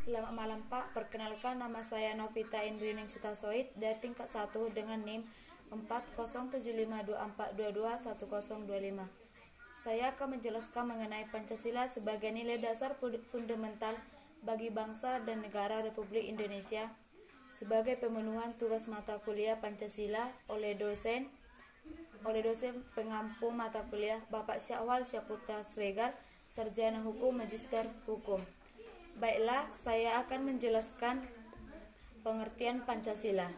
Selamat malam Pak, perkenalkan nama saya Novita Indrining Sutasoid dari tingkat 1 dengan NIM 407524221025. Saya akan menjelaskan mengenai Pancasila sebagai nilai dasar fundamental bagi bangsa dan negara Republik Indonesia sebagai pemenuhan tugas mata kuliah Pancasila oleh dosen pengampu mata kuliah Bapak Syahwal Syaputra Sregar, Sarjana Hukum Magister Hukum. Baiklah, saya akan menjelaskan pengertian Pancasila.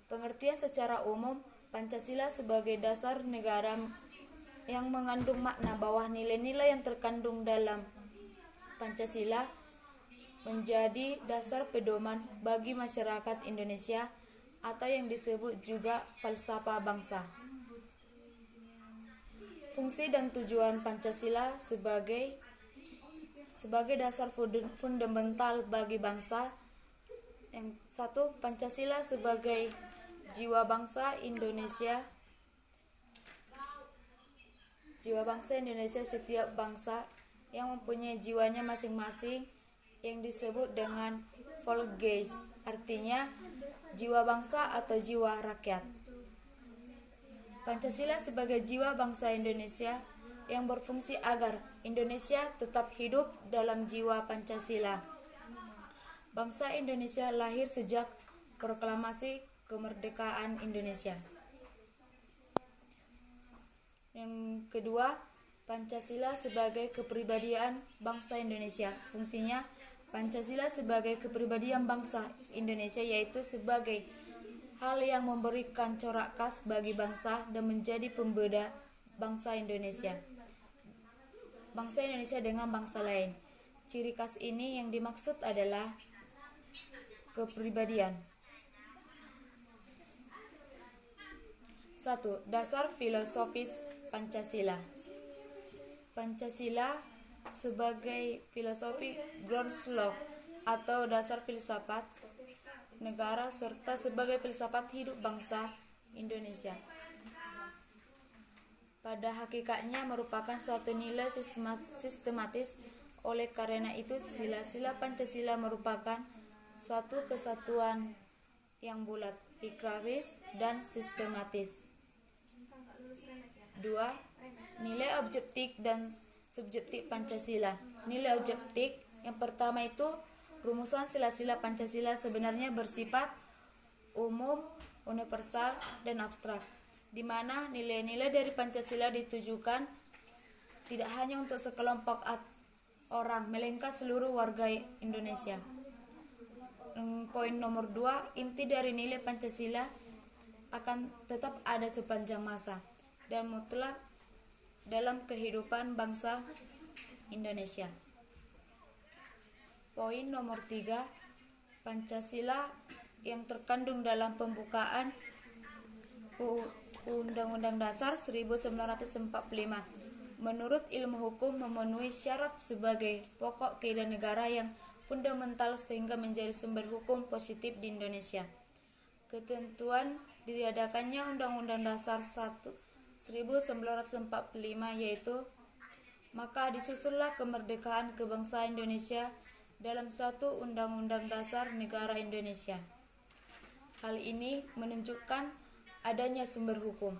Pengertian secara umum, Pancasila sebagai dasar negara yang mengandung makna bahwa nilai-nilai yang terkandung dalam Pancasila menjadi dasar pedoman bagi masyarakat Indonesia atau yang disebut juga falsafah bangsa. Fungsi dan tujuan Pancasila sebagai dasar fundamental bagi bangsa. Yang satu, Pancasila sebagai jiwa bangsa Indonesia. Jiwa bangsa Indonesia, setiap bangsa yang mempunyai jiwanya masing-masing yang disebut dengan Volksgeist, artinya jiwa bangsa atau jiwa rakyat. Pancasila sebagai jiwa bangsa Indonesia yang berfungsi agar Indonesia tetap hidup dalam jiwa Pancasila. Bangsa Indonesia lahir sejak proklamasi kemerdekaan Indonesia. Yang kedua, Pancasila sebagai kepribadian bangsa Indonesia. Fungsinya, Pancasila sebagai kepribadian bangsa Indonesia yaitu sebagai hal yang memberikan corak khas bagi bangsa dan menjadi pembeda bangsa Indonesia dengan bangsa lain. Ciri khas ini yang dimaksud adalah kepribadian. 1. Dasar filosofis Pancasila. Pancasila sebagai filosofi groundslog atau dasar filsafat negara serta sebagai filsafat hidup bangsa Indonesia. Pada hakikatnya merupakan suatu nilai sistematis. Oleh karena itu, sila-sila Pancasila merupakan suatu kesatuan yang bulat, hierarkis, dan sistematis. 2. Nilai objektif dan subjektif Pancasila. Nilai objektif yang pertama itu rumusan sila-sila Pancasila sebenarnya bersifat umum, universal, dan abstrak, di mana nilai-nilai dari Pancasila ditujukan tidak hanya untuk sekelompok orang, melainkan seluruh warga Indonesia. Poin nomor 2, inti dari nilai Pancasila akan tetap ada sepanjang masa dan mutlak dalam kehidupan bangsa Indonesia. Poin nomor 3, Pancasila yang terkandung dalam pembukaan Undang-Undang Dasar 1945 menurut ilmu hukum memenuhi syarat sebagai pokok kaidah negara yang fundamental sehingga menjadi sumber hukum positif di Indonesia. Ketentuan diadakannya Undang-Undang Dasar 1945 yaitu maka disusunlah kemerdekaan kebangsaan Indonesia dalam suatu Undang-Undang Dasar Negara Indonesia. Hal ini menunjukkan adanya sumber hukum.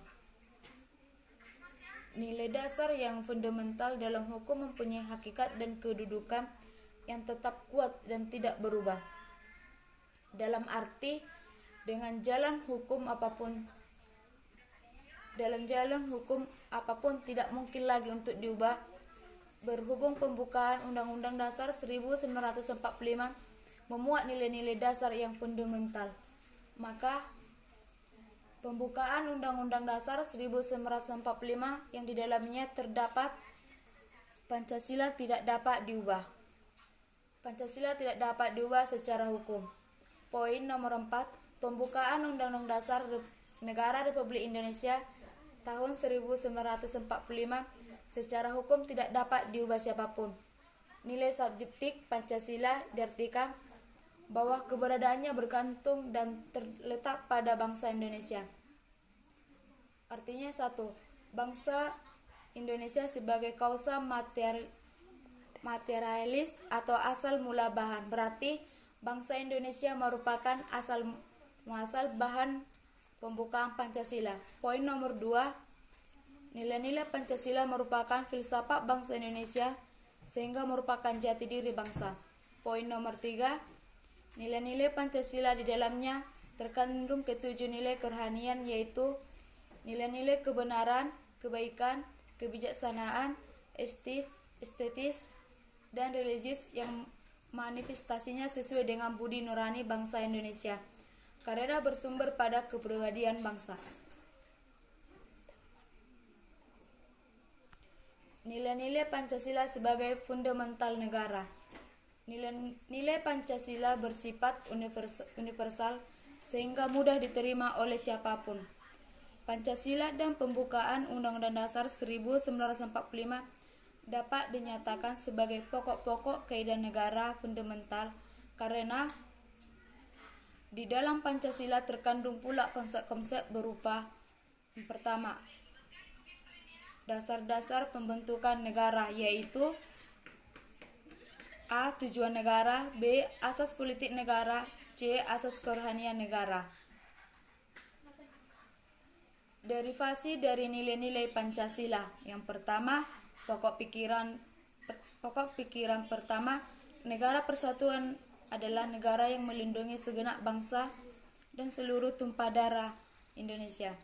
Nilai dasar yang fundamental dalam hukum mempunyai hakikat dan kedudukan yang tetap kuat dan tidak berubah. Dalam arti, dengan jalan hukum apapun tidak mungkin lagi untuk diubah. Berhubung pembukaan Undang-Undang Dasar 1945 memuat nilai-nilai dasar yang fundamental, maka pembukaan Undang-Undang Dasar 1945 yang di dalamnya terdapat Pancasila tidak dapat diubah. Pancasila tidak dapat diubah secara hukum. Poin nomor 4, pembukaan Undang-Undang Dasar Negara Republik Indonesia tahun 1945 secara hukum tidak dapat diubah siapapun. Nilai subjektif Pancasila diartikan bahwa keberadaannya bergantung dan terletak pada bangsa Indonesia. Artinya 1. Bangsa Indonesia sebagai kausa materialis atau asal mula bahan. Berarti bangsa Indonesia merupakan asal muasal bahan pembukaan Pancasila. Poin nomor 2, nilai-nilai Pancasila merupakan filsafat bangsa Indonesia sehingga merupakan jati diri bangsa. Poin nomor 3, nilai-nilai Pancasila di dalamnya terkandung ketujuh nilai kerohanian, yaitu nilai-nilai kebenaran, kebaikan, kebijaksanaan, estetis, dan religius yang manifestasinya sesuai dengan budi nurani bangsa Indonesia karena bersumber pada kepribadian bangsa. Nilai-nilai Pancasila sebagai fundamental negara. Nilai Pancasila bersifat universal sehingga mudah diterima oleh siapapun. Pancasila dan pembukaan Undang-Undang Dasar 1945 dapat dinyatakan sebagai pokok-pokok kaidah negara fundamental karena di dalam Pancasila terkandung pula konsep-konsep berupa: yang pertama, dasar-dasar pembentukan negara, yaitu A. Tujuan negara, B. Asas politik negara, C. Asas kerohanian negara. Derivasi dari nilai-nilai Pancasila. Yang pertama, pokok pikiran pertama, negara persatuan adalah negara yang melindungi segenap bangsa dan seluruh tumpah darah Indonesia,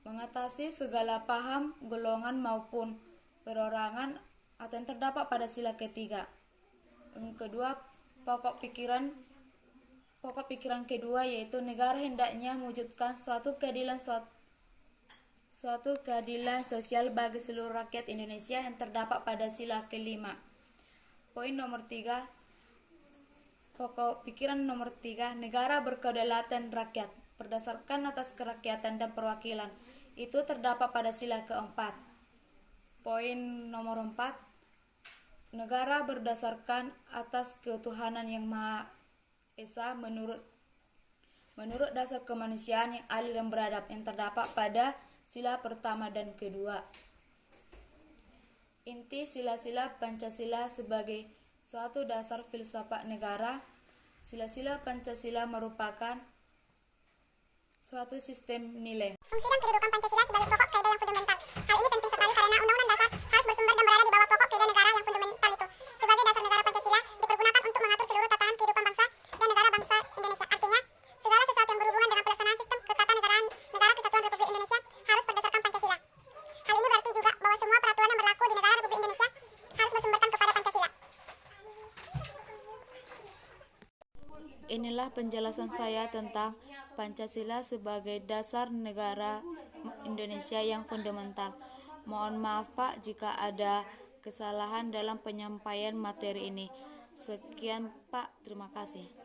mengatasi segala paham, golongan maupun perorangan atau yang terdapat pada sila ketiga. Yang kedua, pokok pikiran kedua yaitu negara hendaknya mewujudkan suatu keadilan sosial bagi seluruh rakyat Indonesia yang terdapat pada sila kelima. Poin nomor 3, pokok pikiran nomor 3, negara berkedaulatan rakyat berdasarkan atas kerakyatan dan perwakilan. Itu terdapat pada sila keempat. Poin nomor 4, negara berdasarkan atas ketuhanan yang Maha Esa menurut dasar kemanusiaan yang adil dan beradab yang terdapat pada sila pertama dan kedua. Inti sila-sila Pancasila sebagai suatu dasar filsafat negara. Sila-sila Pancasila merupakan suatu sistem nilai. Fungsi dan kedudukan Pancasila sebagai pokok kaidah yang fundamental. Hal ini penting sekali karena Undang-Undang Dasar harus bersumber dan berada di bawah pokok kaidah negara yang fundamental itu. Sebagai dasar negara, Pancasila dipergunakan untuk mengatur seluruh tatanan kehidupan bangsa dan negara bangsa Indonesia. Artinya, segala sesuatu yang berhubungan dengan pelaksanaan sistem ketatanegaraan Negara Kesatuan Republik Indonesia harus berdasarkan Pancasila. Hal ini berarti juga bahwa semua peraturan yang berlaku di negara Republik Indonesia harus bersumberkan kepada Pancasila. Inilah penjelasan saya tentang Pancasila sebagai dasar negara Indonesia yang fundamental. Mohon maaf Pak jika ada kesalahan dalam penyampaian materi ini. Sekian Pak, terima kasih.